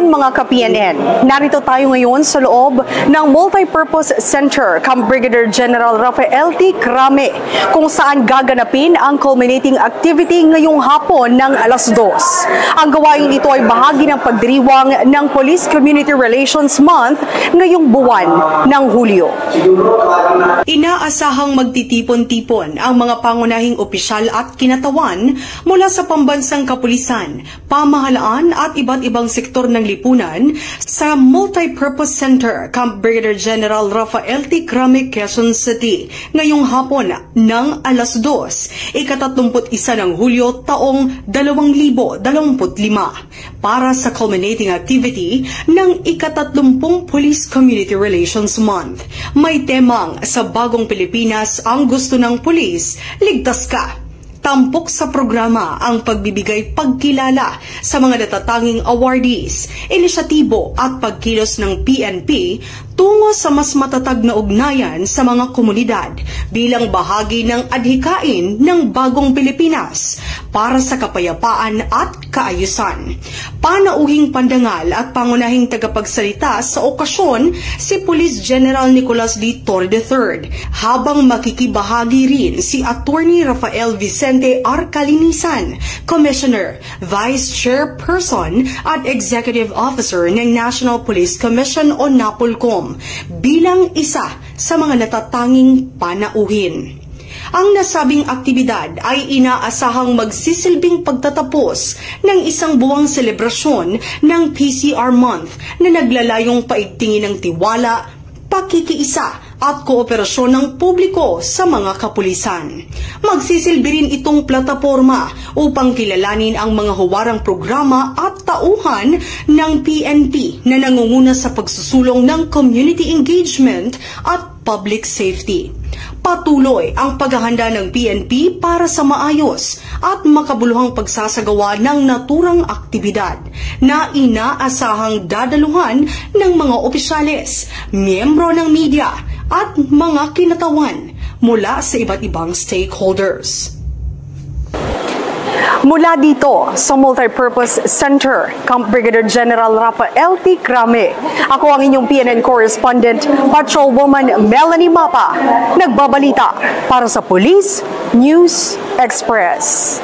hapon mga ka-PNN. Narito tayo ngayon sa loob ng Multipurpose Center Camp Brigadier General Rafael T. Crame kung saan gaganapin ang culminating activity ngayong hapon ng alas 2. Ang gawain ito ay bahagi ng pagdiriwang ng Police Community Relations Month ngayong buwan ng Hulyo. Inaasahang magtitipon-tipon ang mga pangunahing opisyal at kinatawan mula sa pambansang kapulisan, pamahalaan at iba't ibang sektor ng lipunan sa Multipurpose Center Camp Brigadier General Rafael T. Crame, Quezon City ngayong hapon ng alas 2, ika-31 ng Hulyo taong 2025 para sa culminating activity ng ika-30 Police Community Relations Month. May temang sa Bagong Pilipinas ang gusto ng pulis, ligtas ka. Tampok sa programa ang pagbibigay pagkilala sa mga natatanging awardees, inisyatibo at pagkilos ng PNP tungo sa mas matatag na ugnayan sa mga komunidad bilang bahagi ng adhikain ng Bagong Pilipinas para sa kapayapaan at kaayusan. Panauhing pandangal at pangunahing tagapagsalita sa okasyon si Police General Nicolas D. Torre III, habang makikibahagi rin si Attorney Rafael Vicente R. Calinisan, Commissioner, Vice Chairperson at Executive Officer ng National Police Commission o NAPOLCOM, bilang isa sa mga natatanging panauhin. Ang nasabing aktibidad ay inaasahang magsisilbing pagtatapos ng isang buwang selebrasyon ng PCR Month na naglalayong paigtingin ng tiwala, pakikiisa at kooperasyon ng publiko sa mga kapulisan. Magsisilbi rin itong plataporma upang kilalanin ang mga huwarang programa at tauhan ng PNP na nangunguna sa pagsusulong ng community engagement at public safety. Patuloy ang paghahanda ng PNP para sa maayos at makabuluhang pagsasagawa ng naturang aktibidad na inaasahang dadaluhan ng mga opisyales, miyembro ng media at mga kinatawan mula sa iba't ibang stakeholders. Mula dito sa Multipurpose Center, Camp Brigadier General Rafael T. Crame, ako ang inyong PNN correspondent, Patrolwoman Melanie Mapa, nagbabalita para sa Police News Express.